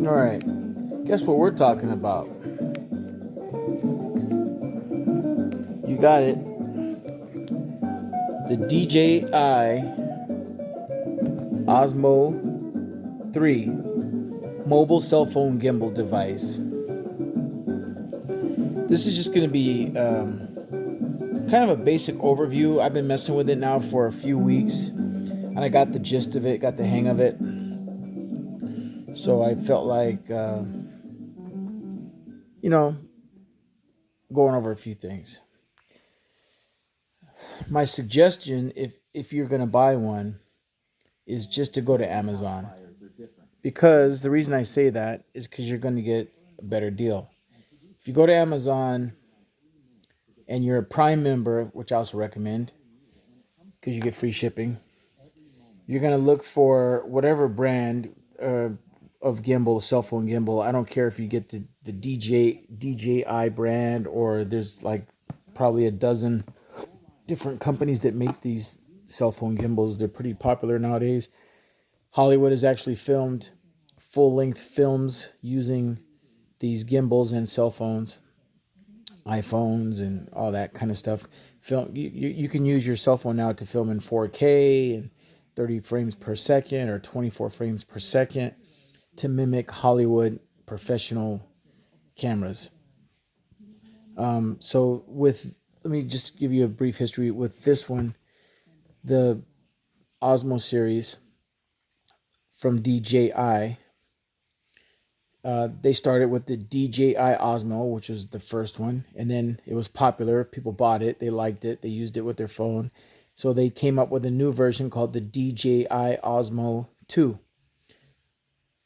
All right, guess what we're talking about? You got it. The DJI Osmo 3 mobile cell phone gimbal device. This is just going to be kind of a basic overview. I've been messing with it now for a few weeks, and I got the gist of it, got the hang of it. So I felt like, going over a few things. My suggestion, if you're going to buy one, is just to go to Amazon. Because the reason I say that is because you're going to get a better deal. If you go to Amazon and you're a Prime member, which I also recommend because you get free shipping, you're going to look for whatever brand of gimbal, cell phone gimbal. I don't care if you get the DJI brand, or there's like probably a dozen different companies that make these cell phone gimbals. They're pretty popular nowadays. Hollywood has actually filmed full-length films using these gimbals and cell phones, iPhones, and all that kind of stuff. You can use your cell phone now to film in 4K and 30 frames per second or 24 frames per second to mimic Hollywood professional cameras. Let me just give you a brief history with this one, the Osmo series from DJI. They started with the DJI Osmo, which was the first one, and then it was popular. People bought it, they liked it, they used it with their phone. So they came up with a new version called the DJI Osmo 2.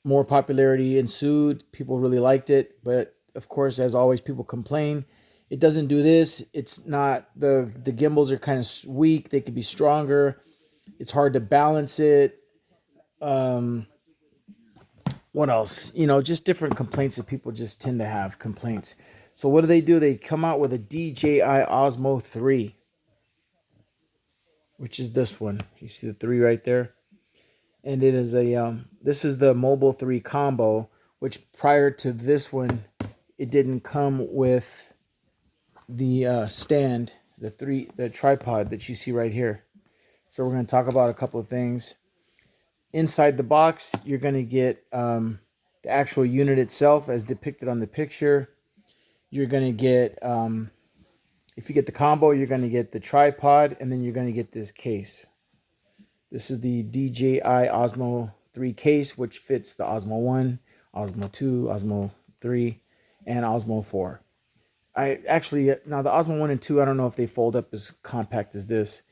More popularity ensued. People really liked it, but of course, as always, people complain. It doesn't do this. It's not, the gimbals are kind of weak. They could be stronger. It's hard to balance it. What else? Just different complaints that people just tend to have complaints. So what do? They come out with a DJI Osmo 3, which is this one. You see the 3 right there? And it is this is the Mobile 3 combo, which prior to this one, it didn't come with the stand, the tripod that you see right here. So we're going to talk about a couple of things. Inside the box, you're going to get the actual unit itself as depicted on the picture. You're going to get, if you get the combo, you're going to get the tripod, and then you're going to get this case. This is the DJI Osmo 3 case, which fits the Osmo 1, Osmo 2, Osmo 3, and Osmo 4. Now the Osmo 1 and 2, I don't know if they fold up as compact as this,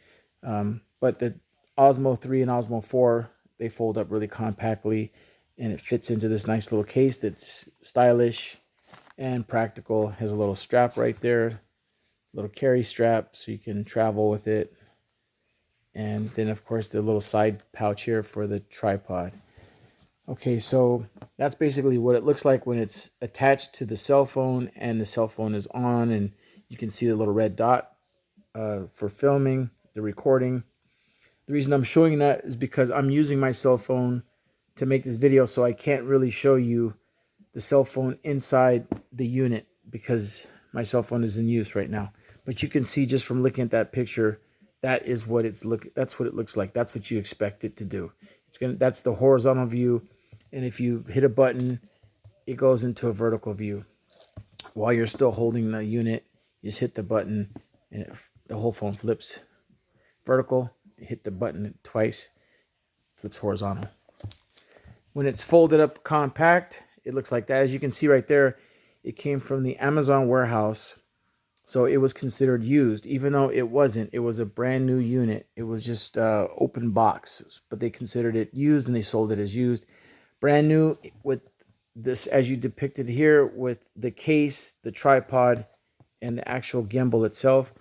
but the Osmo 3 and Osmo 4, they fold up really compactly, and it fits into this nice little case that's stylish and practical. Has a little strap right there, little carry strap so you can travel with it. And then, of course, the little side pouch here for the tripod. Okay, so that's basically what it looks like when it's attached to the cell phone and the cell phone is on, and you can see the little red dot for filming, the recording. The reason I'm showing that is because I'm using my cell phone to make this video, so I can't really show you the cell phone inside the unit because my cell phone is in use right now. But you can see just from looking at that picture, that's what it looks like. That's what you expect it to do. That's the horizontal view, and if you hit a button, it goes into a vertical view. While you're still holding the unit, you just hit the button, and the whole phone flips vertical. You hit the button twice, flips horizontal. When it's folded up compact, it looks like that. As you can see right there, it came from the Amazon warehouse. So it was considered used, even though it wasn't. It was a brand new unit. It was just open box, but they considered it used and they sold it as used. Brand new with this, as you depicted here, with the case, the tripod, and the actual gimbal itself.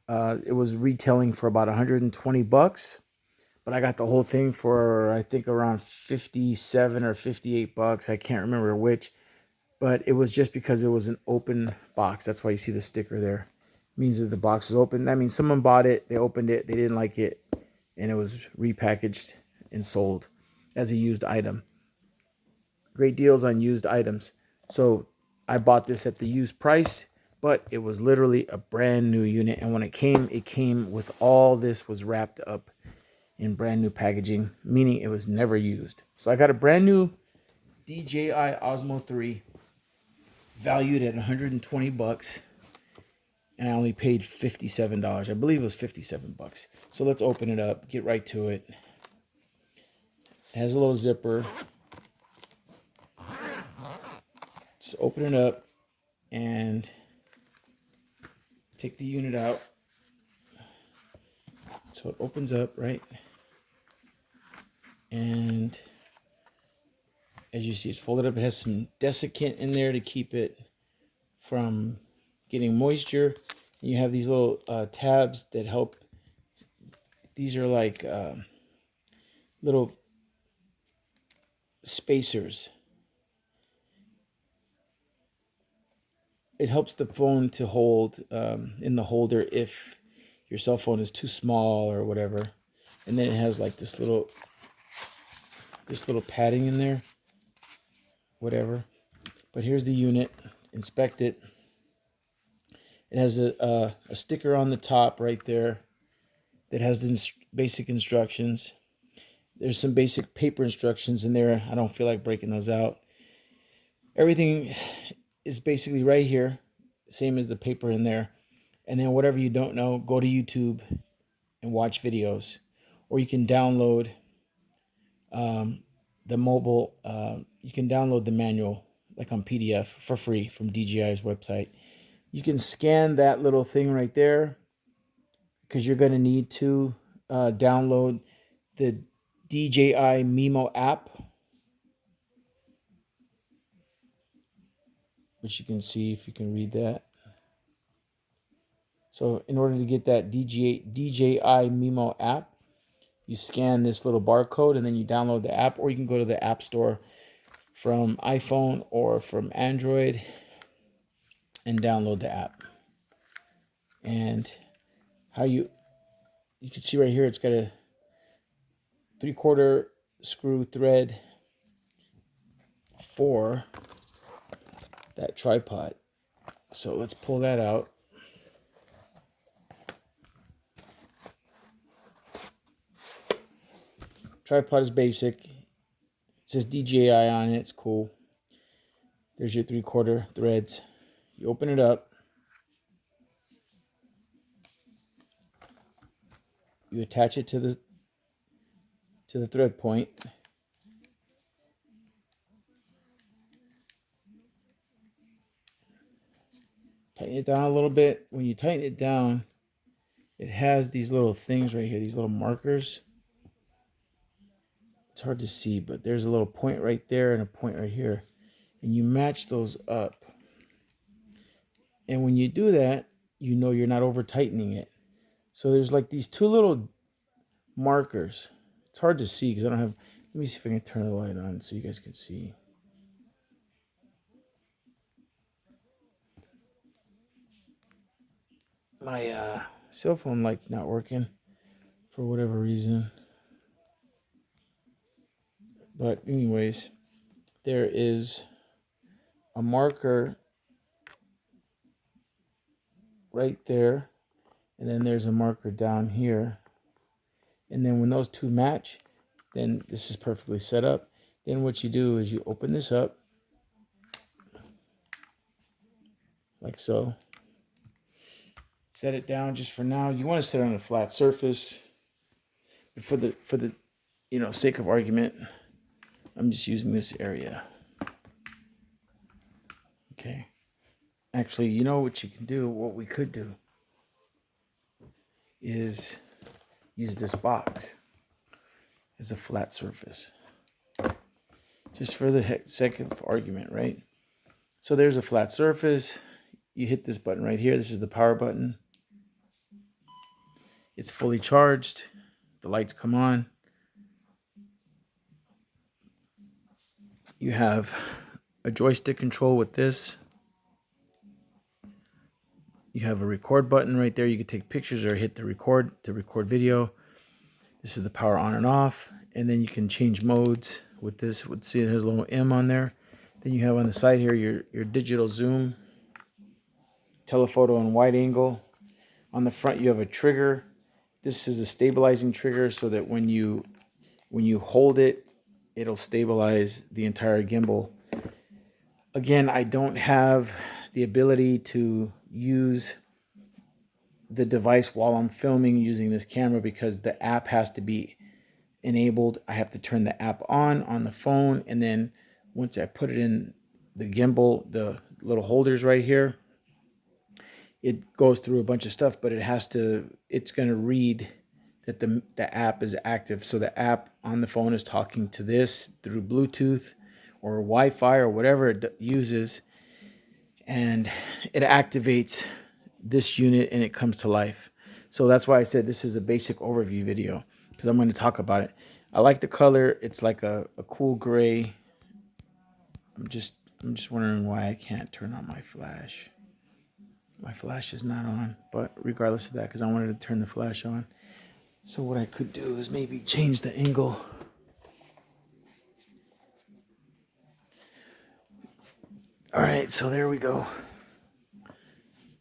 It was retailing for about $120, but I got the whole thing for, I think, around 57 or 58 bucks. I can't remember which. But it was just because it was an open box. That's why you see the sticker there. It means that the box was open. That means someone bought it, they opened it, they didn't like it, and it was repackaged and sold as a used item. great deals on used items. So I bought this at the used price, but it was literally a brand new unit. And when it came with all this was wrapped up in brand new packaging, meaning it was never used. So I got a brand new DJI Osmo 3 valued at 120 bucks. And I only paid $57. I believe it was 57 bucks. So let's open it up, get right to it. It has a little zipper. Just open it up and take the unit out. So it opens up, right? And as you see, it's folded up. It has some desiccant in there to keep it from getting moisture. You have these little tabs that help. These are like little spacers. It helps the phone to hold in the holder if your cell phone is too small or whatever. And then it has like this little padding in there, whatever. But here's the unit. Inspect it. It has a sticker on the top right there that has the basic instructions. There's some basic paper instructions in there. I don't feel like breaking those out. Everything is basically right here, same as the paper in there. And then whatever you don't know, go to YouTube and watch videos. Or you can download the mobile, you can download the manual like on PDF for free from DJI's website. You can scan that little thing right there because you're going to need to download the DJI Mimo app, which you can see if you can read that. So in order to get that DJI Mimo app, you scan this little barcode and then you download the app, or you can go to the App Store from iPhone or from Android and download the app. And how you can see right here, it's got a 3/4 screw thread for that tripod. So let's pull that out. Tripod is basic. It says DJI on it. It's cool. There's your 3/4 threads. You open it up. You attach it to the thread point. Tighten it down a little bit. When you tighten it down, it has these little things right here, these little markers. It's hard to see, but there's a little point right there and a point right here. And you match those up. And when you do that, you know you're not over tightening it. So there's like these two little markers. It's hard to see because I don't have, let me see if I can turn the light on so you guys can see. My cell phone light's not working for whatever reason. But anyways, there is a marker right there, and then there's a marker down here. And then when those two match, then this is perfectly set up. Then what you do is you open this up like so. Set it down just for now. You want to set it on a flat surface. But for the sake of argument, I'm just using this area. Okay. Actually, you know what you can do? What we could do is use this box as a flat surface. Just for the sake of argument, right? So there's a flat surface. You hit this button right here. This is the power button. It's fully charged. The lights come on. You have a joystick control with this. You have a record button right there. You can take pictures or hit the record to record video. This is the power on and off. And then you can change modes with this. See, it has a little M on there. Then you have on the side here your digital zoom, telephoto and wide angle. On the front you have a trigger. This is a stabilizing trigger so that when you hold it, it'll stabilize the entire gimbal. Again, I don't have the ability to use the device while I'm filming using this camera because the app has to be enabled. I have to turn the app on the phone, and then once I put it in the gimbal, the little holders right here, it goes through a bunch of stuff, but it's going to read that the app is active. So the app on the phone is talking to this through Bluetooth or Wi-Fi or whatever it uses, and it activates this unit and it comes to life. So that's why I said this is a basic overview video, because I'm going to talk about it. I like the color. It's like a cool gray. I'm just wondering why I can't turn on my flash. My flash is not on, but regardless of that, because I wanted to turn the flash on. So what I could do is maybe change the angle. All right, so there we go.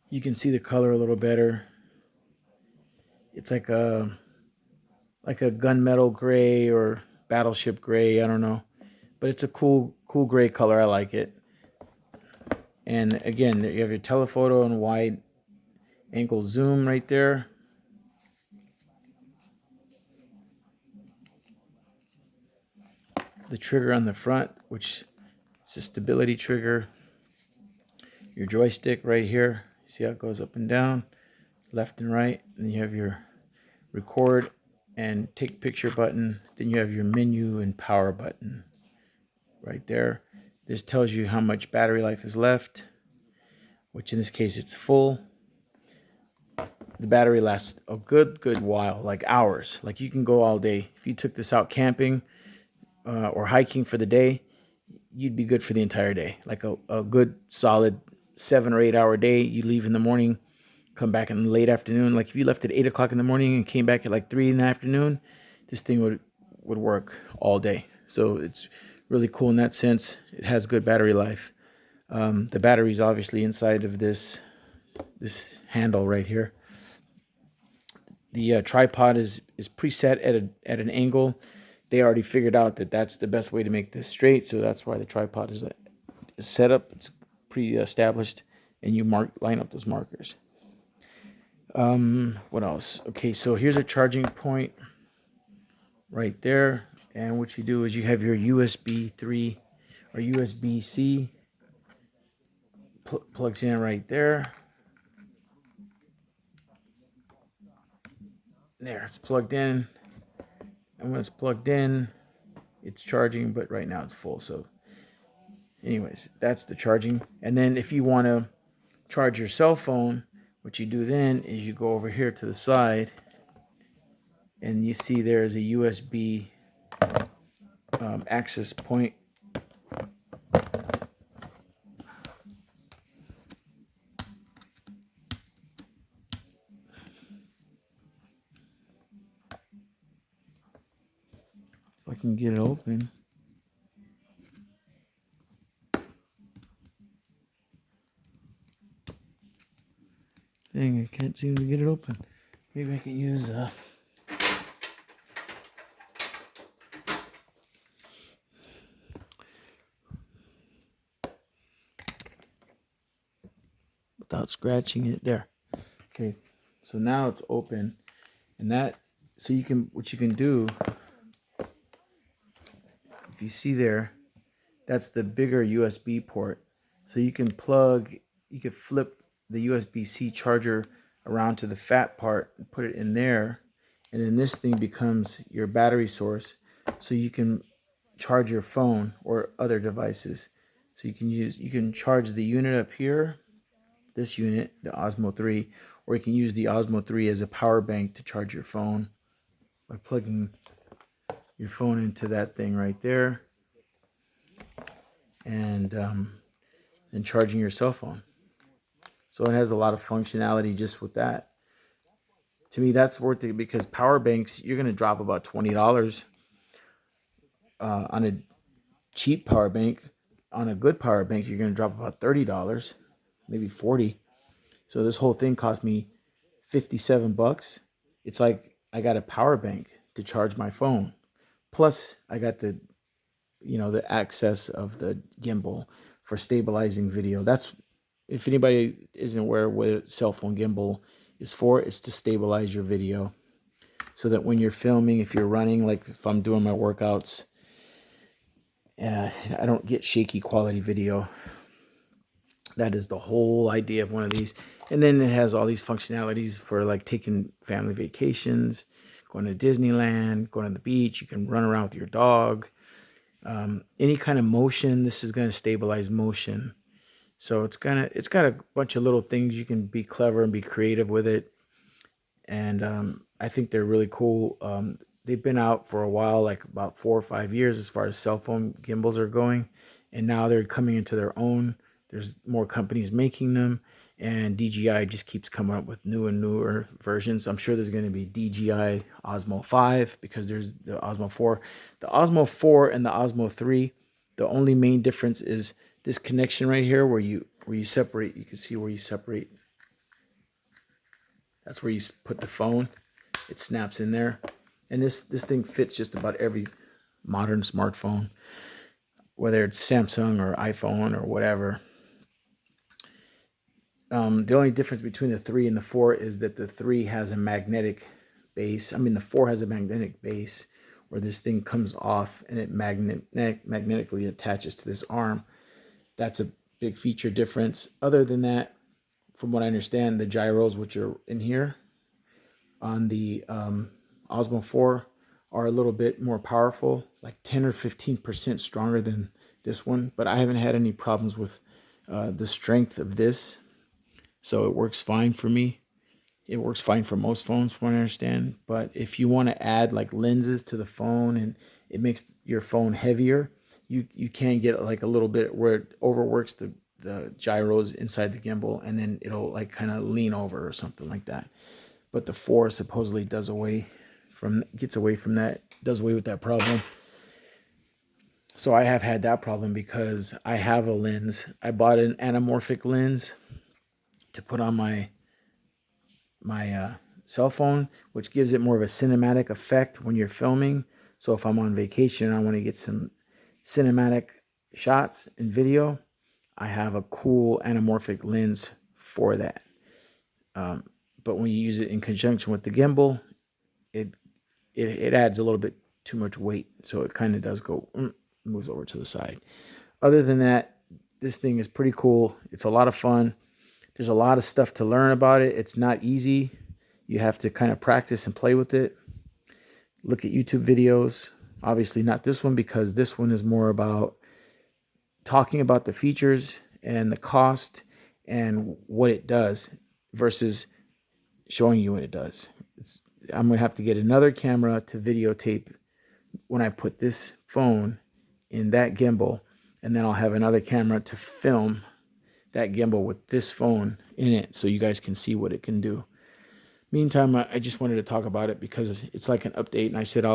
You can see the color a little better. It's like a gunmetal gray or battleship gray, I don't know. But it's a cool gray color. I like it. And again, you have your telephoto and wide angle zoom right there. The trigger on the front, which is a stability trigger. Your joystick right here. See how it goes up and down, left and right. And then you have your record and take picture button. Then you have your menu and power button right there. This tells you how much battery life is left, which in this case it's full. The battery lasts a good while, like hours. Like you can go all day. If you took this out camping or hiking for the day, you'd be good for the entire day. Like a good solid 7 or 8 hour day. You leave in the morning, come back in the late afternoon. Like if you left at 8 o'clock in the morning and came back at like 3 in the afternoon, this thing would work all day. So it's really cool in that sense. It has good battery life. The battery is obviously inside of this handle right here. The tripod is preset at an angle. They already figured out that that's the best way to make this straight, so that's why the tripod is set up. It's pre-established, and you line up those markers. What else? Okay, so here's a charging point right there, and what you do is you have your USB 3 or USB-C plugs in right there. There, it's plugged in, and when it's plugged in, it's charging, but right now it's full. So anyways, that's the charging. And then if you want to charge your cell phone, what you do then is you go over here to the side, and you see there's a USB access point. If I can get it open. Dang, I can't seem to get it open. Maybe I can use without scratching it. There. Okay, so now it's open, and so what you can do, if you see there, that's the bigger USB port. So you can flip the USB-C charger around to the fat part and put it in there, and then this thing becomes your battery source, so you can charge your phone or other devices. So you can charge the unit up here, this unit, the Osmo 3, or you can use the Osmo 3 as a power bank to charge your phone by plugging your phone into that thing right there, and charging your cell phone. So it has a lot of functionality just with that. To me, that's worth it, because power banks, you're going to drop about $20 on a cheap power bank. On a good power bank, you're going to drop about $30, maybe 40. So this whole thing cost me 57 bucks. It's like I got a power bank to charge my phone. Plus I got the, the access of the gimbal for stabilizing video. That's, if anybody isn't aware what a cell phone gimbal is for, it's to stabilize your video so that when you're filming, if you're running, like if I'm doing my workouts, I don't get shaky quality video. That is the whole idea of one of these. And then it has all these functionalities for like taking family vacations, going to Disneyland, going to the beach. You can run around with your dog. Any kind of motion, this is going to stabilize motion. So it's got a bunch of little things. You can be clever and be creative with it. And I think they're really cool. They've been out for a while, like about 4 or 5 years as far as cell phone gimbals are going. And now they're coming into their own. There's more companies making them. And DJI just keeps coming up with new and newer versions. I'm sure there's going to be DJI Osmo 5 because there's the Osmo 4. The Osmo 4 and the Osmo 3, the only main difference is this connection right here where you separate. You can see where you separate. That's where you put the phone. It snaps in there. And this thing fits just about every modern smartphone, whether it's Samsung or iPhone or whatever. The only difference between the 3 and the 4 is that the 3 has a magnetic base. I mean, the 4 has a magnetic base where this thing comes off and it magnetically attaches to this arm. That's a big feature difference. Other than that, from what I understand, the gyros, which are in here on the Osmo 4, are a little bit more powerful, like 10 or 15% stronger than this one. But I haven't had any problems with the strength of this. So it works fine for me. It works fine for most phones, from what I understand. But if you want to add like lenses to the phone and it makes your phone heavier, you can get like a little bit where it overworks the gyros inside the gimbal, and then it'll like kind of lean over or something like that. But the 4 supposedly gets away from that, does away with that problem. So I have had that problem because I have a lens. I bought an anamorphic lens to put on my cell phone, which gives it more of a cinematic effect when you're filming. So if I'm on vacation and I want to get some cinematic shots and video, I have a cool anamorphic lens for that. But when you use it in conjunction with the gimbal, it adds a little bit too much weight, so it kind of does go moves over to the side. Other than that, this thing is pretty cool. It's a lot of fun. There's a lot of stuff to learn about it. It's not easy. You have to kind of practice and play with it. Look at YouTube videos. Obviously not this one, because this one is more about talking about the features and the cost and what it does versus showing you what it does. I'm going to have to get another camera to videotape when I put this phone in that gimbal, and then I'll have another camera to film that gimbal with this phone in it so you guys can see what it can do. Meantime, I just wanted to talk about it because it's like an update, and I said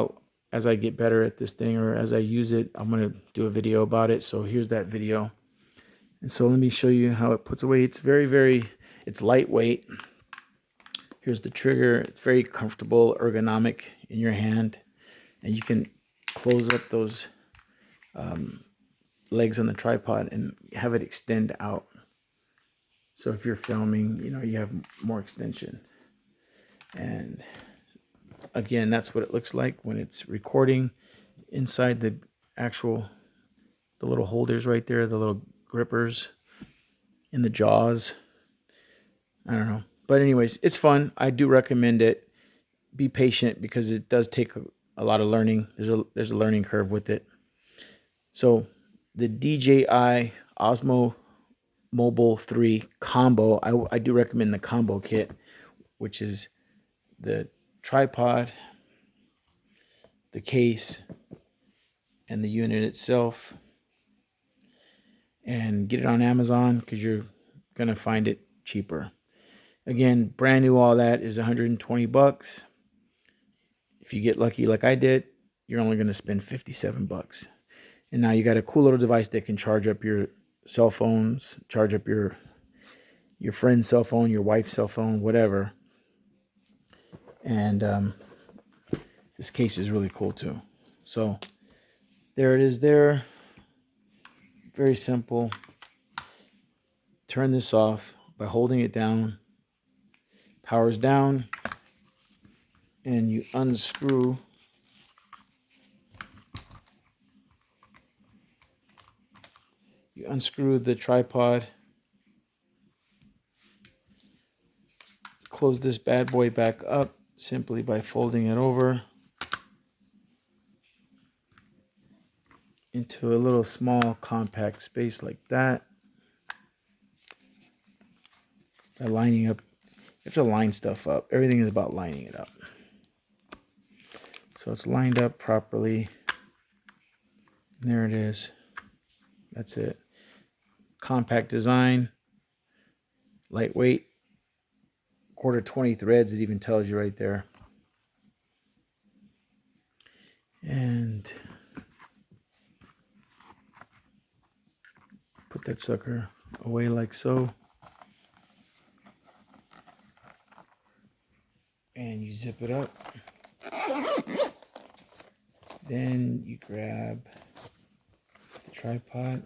as I get better at this thing or as I use it, I'm going to do a video about it. So here's that video. And so let me show you how it puts away. It's it's lightweight. Here's the trigger. It's very comfortable, ergonomic in your hand. And you can close up those legs on the tripod and have it extend out. So if you're filming, you have more extension. And again, that's what it looks like when it's recording. Inside the little holders right there, the little grippers in the jaws. I don't know. But anyways, it's fun. I do recommend it. Be patient because it does take a lot of learning. There's a learning curve with it. So the DJI Osmo Mobile 3 combo, I do recommend the combo kit, which is the tripod, the case, and the unit itself. And get it on Amazon because you're going to find it cheaper. Again, brand new, all that is 120 bucks. If you get lucky like I did, you're only going to spend 57 bucks. And now you got a cool little device that can charge up your cell phones, charge up your friend's cell phone, your wife's cell phone, whatever. And this case is really cool too. So there it is there. Very simple. Turn this off by holding it down. Power's down. And you unscrew the tripod. Close this bad boy back up simply by folding it over into a little small compact space like that. By lining up, you have to line stuff up. Everything is about lining it up. So it's lined up properly. And there it is. That's it. Compact design. Lightweight. 1/4 threads, it even tells you right there. And put that sucker away like so. And you zip it up. Then you grab the tripod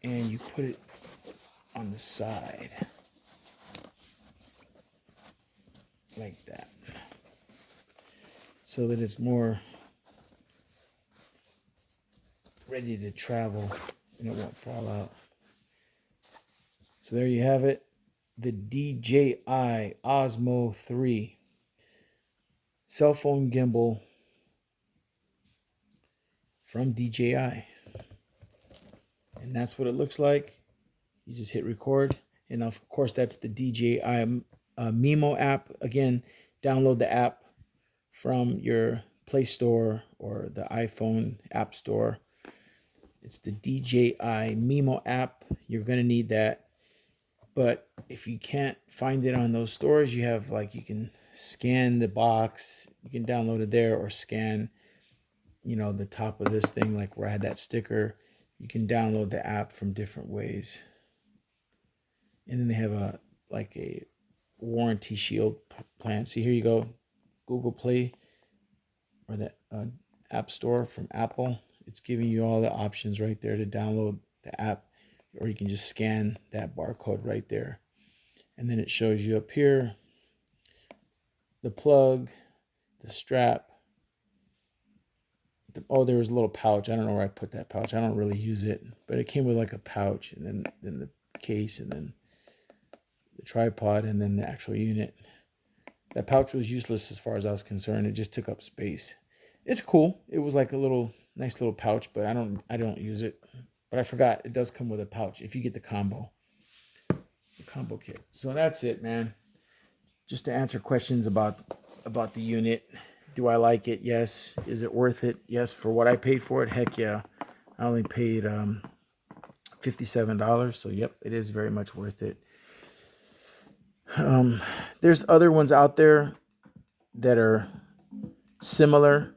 and you put it on the side like that, so that it's more ready to travel and it won't fall out. So there you have it, the DJI Osmo 3 cell phone gimbal from DJI. And that's what it looks like. You just hit record. And of course, that's the DJI Mimo app. Again, download the app from your Play Store or the iPhone App Store. It's the DJI Mimo app. You're going to need that. But if you can't find it on those stores, you have you can scan the box. You can download it there or scan, the top of this thing, like where I had that sticker. You can download the app from different ways. And then they have a warranty shield plan. So here you go, Google Play or the App Store from Apple. It's giving you all the options right there to download the app, or you can just scan that barcode right there. And then it shows you up here the plug, the strap. There was a little pouch. I don't know where I put that pouch. I don't really use it, but it came with a pouch, and then the case, and then the tripod, and then the actual unit. That pouch was useless as far as I was concerned. It just took up space. It's cool. It was like a nice little pouch, but I don't use it. But I forgot it does come with a pouch if you get the combo kit. So that's it, man. Just to answer questions about the unit. Do I like it? Yes. Is it worth it? Yes. For what I paid for it? Heck yeah. I only paid $57. So yep, it is very much worth it. There's other ones out there that are similar.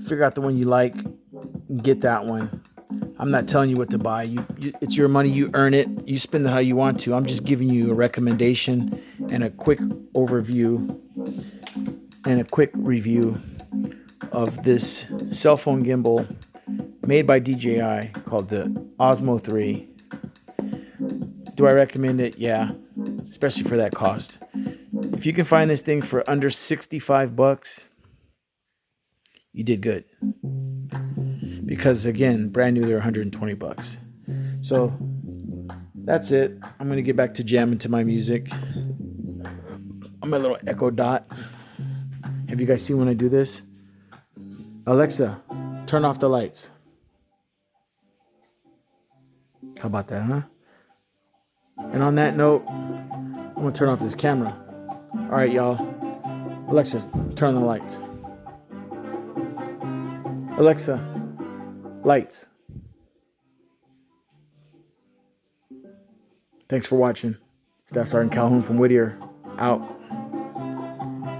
Figure out the one you like and get that one. I'm not telling you what to buy. It's your money. You earn it. You spend it how you want to. I'm just giving you a recommendation and a quick overview and a quick review of this cell phone gimbal made by DJI called the Osmo 3. Do I recommend it? Yeah, especially for that cost. If you can find this thing for under 65 bucks, you did good. Because again, brand new, they're 120 bucks. So that's it. I'm going to get back to jamming to my music. I'm my little Echo Dot. Have you guys seen when I do this? Alexa, turn off the lights. How about that, huh? And on that note, I'm going to turn off this camera. All right, y'all. Alexa, turn on the lights. Alexa, lights. Thanks for watching. Staff Sergeant Calhoun from Whittier, out.